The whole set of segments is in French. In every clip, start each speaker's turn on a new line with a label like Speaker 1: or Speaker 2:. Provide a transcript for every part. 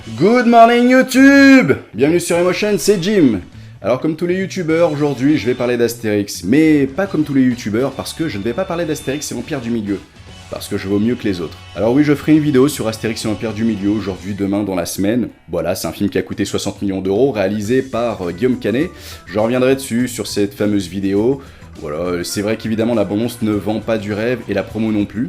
Speaker 1: Good morning YouTube! Bienvenue sur Emotion, c'est Jim. Alors comme tous les youtubeurs, aujourd'hui je vais parler d'Astérix, mais pas comme tous les youtubeurs parce que je ne vais pas parler d'Astérix et l'Empire du Milieu, parce que je vaux mieux que les autres. Alors oui, je ferai une vidéo sur Astérix et l'Empire du Milieu aujourd'hui, demain, dans la semaine. Voilà, c'est un film qui a coûté 60 millions d'euros, réalisé par Guillaume Canet. Je reviendrai dessus, sur cette fameuse vidéo. Voilà, c'est vrai qu'évidemment la bande-annonce ne vend pas du rêve et la promo non plus.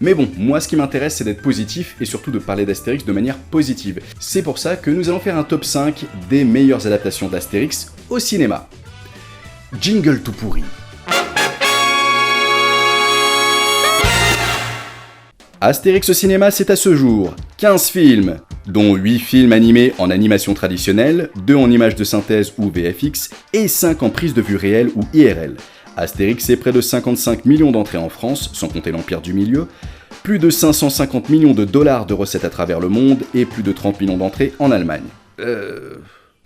Speaker 1: Mais bon, moi ce qui m'intéresse c'est d'être positif et surtout de parler d'Astérix de manière positive. C'est pour ça que nous allons faire un top 5 des meilleures adaptations d'Astérix au cinéma. Jingle tout pourri. Astérix au cinéma, c'est à ce jour 15 films, dont 8 films animés en animation traditionnelle, 2 en images de synthèse ou VFX, et 5 en prise de vue réelle ou IRL. Astérix, c'est près de 55 millions d'entrées en France, sans compter l'Empire du Milieu, plus de 550 millions de dollars de recettes à travers le monde, et plus de 30 millions d'entrées en Allemagne.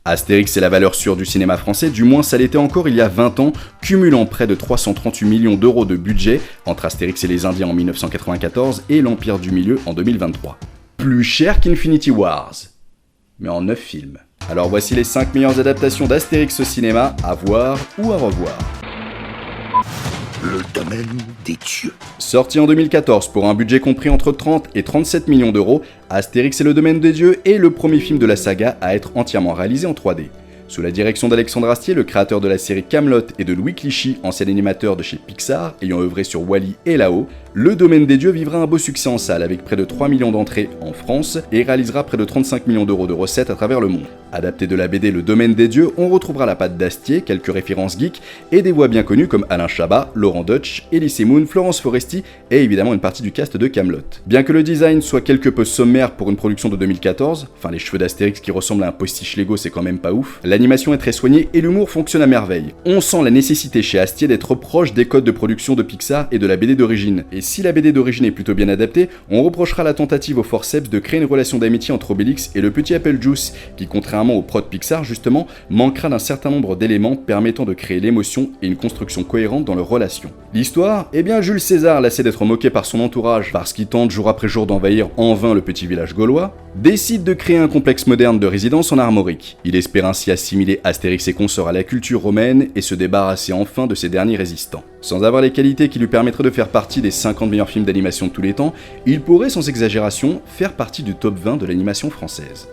Speaker 1: Astérix, c'est la valeur sûre du cinéma français, du moins ça l'était encore il y a 20 ans, cumulant près de 338 millions d'euros de budget entre Astérix et les Indiens en 1994 et l'Empire du Milieu en 2023. Plus cher qu'Infinity Wars, mais en 9 films. Alors voici les 5 meilleures adaptations d'Astérix au cinéma à voir ou à revoir.
Speaker 2: Le domaine des dieux.
Speaker 1: Sorti en 2014 pour un budget compris entre 30 et 37 millions d'euros, Astérix et le domaine des dieux est le premier film de la saga à être entièrement réalisé en 3D. Sous la direction d'Alexandre Astier, le créateur de la série Kaamelott, et de Louis Clichy, ancien animateur de chez Pixar, ayant œuvré sur Wall-E et Là-haut, le domaine des dieux vivra un beau succès en salle avec près de 3 millions d'entrées en France et réalisera près de 35 millions d'euros de recettes à travers le monde. Adapté de la BD Le domaine des dieux, on retrouvera la patte d'Astier, quelques références geeks et des voix bien connues comme Alain Chabat, Laurent Deutsch, Elie Moon, Florence Foresti et évidemment une partie du cast de Kaamelott. Bien que le design soit quelque peu sommaire pour une production de 2014, enfin les cheveux d'Astérix qui ressemblent à un postiche Lego c'est quand même pas ouf, l'animation est très soignée et l'humour fonctionne à merveille. On sent la nécessité chez Astier d'être proche des codes de production de Pixar et de la BD d'origine. Et si la BD d'origine est plutôt bien adaptée, on reprochera la tentative au forceps de créer une relation d'amitié entre Obélix et le petit Apple Juice, qui contrairement au prod Pixar justement, manquera d'un certain nombre d'éléments permettant de créer l'émotion et une construction cohérente dans leur relation. L'histoire? Eh bien Jules César, lassé d'être moqué par son entourage parce qu'il tente jour après jour d'envahir en vain le petit village gaulois, décide de créer un complexe moderne de résidence en Armorique. Il espère ainsi assimiler Astérix et consorts à la culture romaine et se débarrasser enfin de ces derniers résistants. Sans avoir les qualités qui lui permettraient de faire partie des 50 meilleurs films d'animation de tous les temps, il pourrait sans exagération faire partie du top 20 de l'animation française.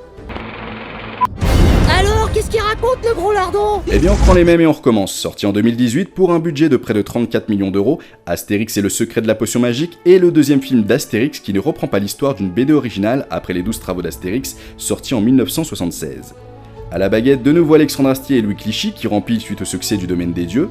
Speaker 3: Alors, qu'est-ce qu'il raconte le gros lardon?
Speaker 1: Eh bien on prend les mêmes et on recommence. Sorti en 2018 pour un budget de près de 34 millions d'euros, Astérix et le secret de la potion magique est le deuxième film d'Astérix qui ne reprend pas l'histoire d'une BD originale après les 12 travaux d'Astérix, sortis en 1976. À la baguette, de nouveau Alexandre Astier et Louis Clichy qui remplit suite au succès du domaine des dieux.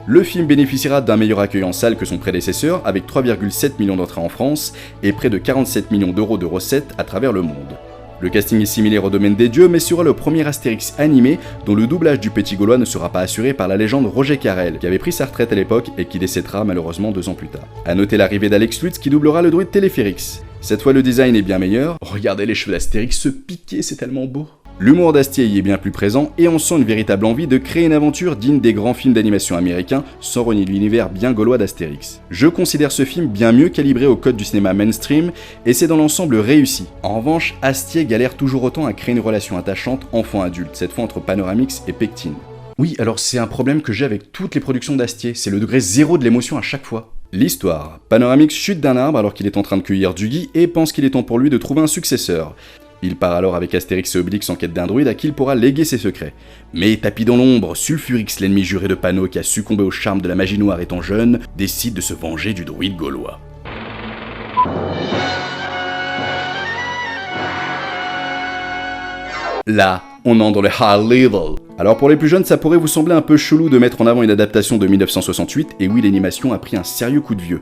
Speaker 1: Le film bénéficiera d'un meilleur accueil en salle que son prédécesseur, avec 3,7 millions d'entrées en France et près de 47 millions d'euros de recettes à travers le monde. Le casting est similaire au domaine des dieux, mais sera le premier Astérix animé dont le doublage du petit Gaulois ne sera pas assuré par la légende Roger Carrel, qui avait pris sa retraite à l'époque et qui décédera malheureusement 2 ans plus tard. A noter l'arrivée d'Alex Lutz qui doublera le druide Téléphérix. Cette fois le design est bien meilleur. Regardez les cheveux d'Astérix se piquer, c'est tellement beau. L'humour d'Astier y est bien plus présent et on sent une véritable envie de créer une aventure digne des grands films d'animation américains sans renier l'univers bien gaulois d'Astérix. Je considère ce film bien mieux calibré au code du cinéma mainstream et c'est dans l'ensemble réussi. En revanche, Astier galère toujours autant à créer une relation attachante enfant-adulte, cette fois entre Panoramix et Pectine. Oui, alors c'est un problème que j'ai avec toutes les productions d'Astier, c'est le degré zéro de l'émotion à chaque fois. L'histoire. Panoramix chute d'un arbre alors qu'il est en train de cueillir du gui et pense qu'il est temps pour lui de trouver un successeur. Il part alors avec Astérix et Obélix en quête d'un druide à qui il pourra léguer ses secrets. Mais tapis dans l'ombre, Sulfurix, l'ennemi juré de Pano qui a succombé au charme de la magie noire étant jeune, décide de se venger du druide gaulois. Là, on entre dans le high level. Alors pour les plus jeunes, ça pourrait vous sembler un peu chelou de mettre en avant une adaptation de 1968, et oui, l'animation a pris un sérieux coup de vieux.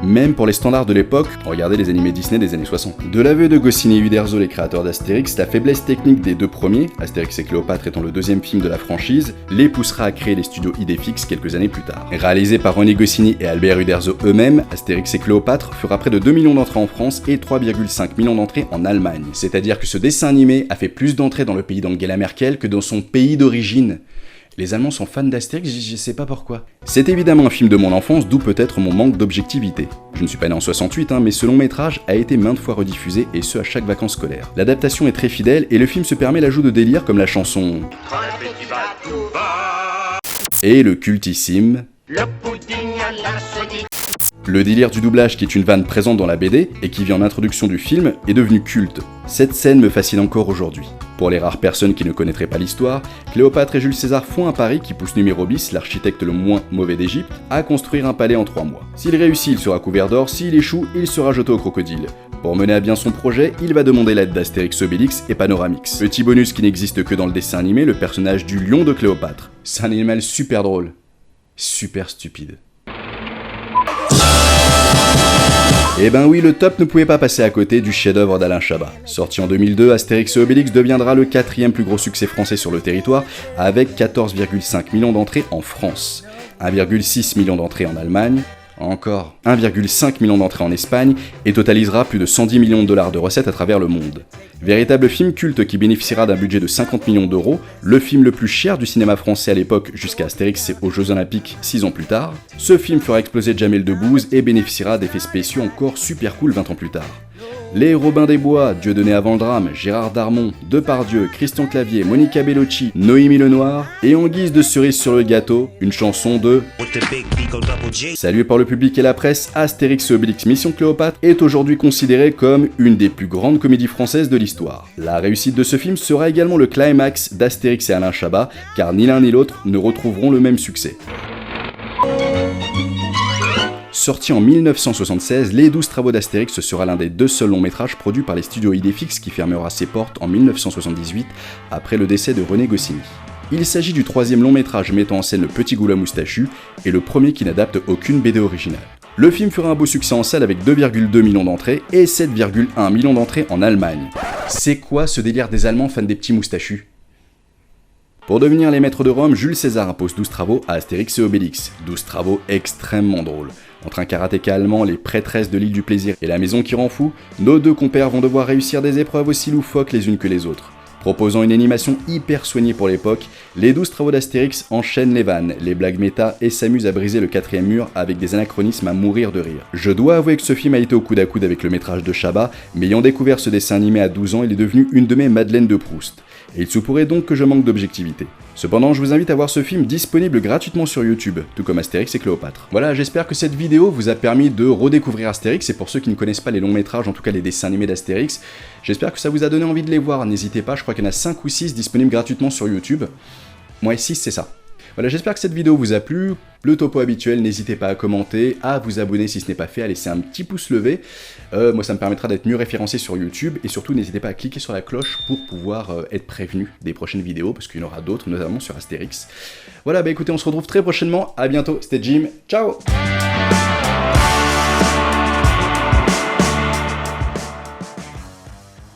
Speaker 1: Même pour les standards de l'époque, regardez les animés Disney des années 60. De l'aveu de Goscinny et Uderzo, les créateurs d'Astérix, la faiblesse technique des deux premiers, Astérix et Cléopâtre étant le deuxième film de la franchise, les poussera à créer les studios Idéfix quelques années plus tard. Réalisé par René Goscinny et Albert Uderzo eux-mêmes, Astérix et Cléopâtre fera près de 2 millions d'entrées en France et 3,5 millions d'entrées en Allemagne. C'est-à-dire que ce dessin animé a fait plus d'entrées dans le pays d'Angela Merkel que dans son pays d'origine. Les Allemands sont fans d'Astérix, je sais pas pourquoi. C'est évidemment un film de mon enfance, d'où peut-être mon manque d'objectivité. Je ne suis pas né en 68, mais ce long métrage a été maintes fois rediffusé, et ce à chaque vacances scolaires. L'adaptation est très fidèle, et le film se permet l'ajout de délire comme la chanson... et le cultissime...
Speaker 3: Le pudding à la sonique.
Speaker 1: Le délire du doublage, qui est une vanne présente dans la BD et qui vient en introduction du film, est devenu culte. Cette scène me fascine encore aujourd'hui. Pour les rares personnes qui ne connaîtraient pas l'histoire, Cléopâtre et Jules César font un pari qui pousse Numérobis, l'architecte le moins mauvais d'Égypte, à construire un palais en 3 mois. S'il réussit, il sera couvert d'or, s'il échoue, il sera jeté au crocodile. Pour mener à bien son projet, il va demander l'aide d'Astérix, Obélix et Panoramix. Petit bonus qui n'existe que dans le dessin animé, le personnage du lion de Cléopâtre. C'est un animal super drôle. Super stupide. Eh ben oui, le top ne pouvait pas passer à côté du chef-d'œuvre d'Alain Chabat. Sorti en 2002, Astérix et Obélix deviendra le 4e plus gros succès français sur le territoire, avec 14,5 millions d'entrées en France, 1,6 million d'entrées en Allemagne, encore 1,5 million d'entrées en Espagne, et totalisera plus de 110 millions de dollars de recettes à travers le monde. Véritable film culte qui bénéficiera d'un budget de 50 millions d'euros, le film le plus cher du cinéma français à l'époque jusqu'à Astérix aux Jeux Olympiques 6 ans plus tard, ce film fera exploser Jamel Debbouze et bénéficiera d'effets spéciaux encore super cool 20 ans plus tard. Les Robin des Bois, Dieudonné avant le drame, Gérard Darmon, Depardieu, Christian Clavier, Monica Bellucci, Noémie Lenoir, et en guise de cerise sur le gâteau, une chanson de... Salué par le public et la presse, Astérix et Obélix Mission Cléopâtre est aujourd'hui considéré comme une des plus grandes comédies françaises de l'histoire. La réussite de ce film sera également le climax d'Astérix et Alain Chabat, car ni l'un ni l'autre ne retrouveront le même succès. Sorti en 1976, Les 12 travaux d'Astérix sera l'un des 2 seuls longs métrages produits par les studios Idéfix qui fermera ses portes en 1978 après le décès de René Goscinny. Il s'agit du 3e long métrage mettant en scène le petit Goulet moustachu et le premier qui n'adapte aucune BD originale. Le film fera un beau succès en salle avec 2,2 millions d'entrées et 7,1 millions d'entrées en Allemagne. C'est quoi ce délire des Allemands fans des petits moustachus ? Pour devenir les maîtres de Rome, Jules César impose 12 travaux à Astérix et Obélix. 12 travaux extrêmement drôles. Entre un karatéka allemand, les prêtresses de l'île du plaisir et la maison qui rend fou, nos 2 compères vont devoir réussir des épreuves aussi loufoques les unes que les autres. Proposant une animation hyper soignée pour l'époque, les 12 travaux d'Astérix enchaînent les vannes, les blagues méta et s'amusent à briser le 4e mur avec des anachronismes à mourir de rire. Je dois avouer que ce film a été au coude à coude avec le métrage de Chabat, mais ayant découvert ce dessin animé à 12 ans, il est devenu une de mes Madeleines de Proust. Et il se pourrait donc que je manque d'objectivité. Cependant, je vous invite à voir ce film disponible gratuitement sur YouTube, tout comme Astérix et Cléopâtre. Voilà, j'espère que cette vidéo vous a permis de redécouvrir Astérix, et pour ceux qui ne connaissent pas les longs métrages, en tout cas les dessins animés d'Astérix, j'espère que ça vous a donné envie de les voir. N'hésitez pas, je crois qu'il y en a 5 ou 6 disponibles gratuitement sur YouTube. Moi, 6 c'est ça. Voilà, j'espère que cette vidéo vous a plu. Le topo habituel, n'hésitez pas à commenter, à vous abonner si ce n'est pas fait, à laisser un petit pouce levé. Moi, ça me permettra d'être mieux référencé sur YouTube. Et surtout, n'hésitez pas à cliquer sur la cloche pour pouvoir être prévenu des prochaines vidéos, parce qu'il y en aura d'autres, notamment sur Astérix. Voilà, bah écoutez, on se retrouve très prochainement. À bientôt, c'était Jim. Ciao!